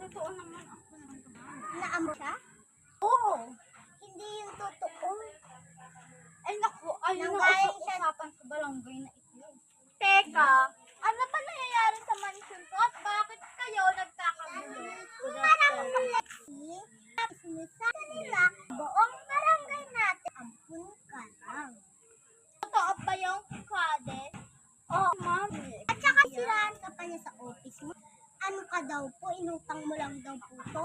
Totoo naman ako naman. Naamo siya? Oo. Hindi yung totoo. Ay naku, ayun na Nanggaling siya. usapan sa barangay na ito. Teka, ano ba nangyayari sa mansion ko at bakit kayo nagkakagulo? Parang malaki. Sinasabi nila, buong barangay natin, ampun ka lang. Totoo ba yung kades? Oo, ma'am. At saka siraan ka pa niya sa office mo. Ano ka daw po? Inutang mo lang daw po to?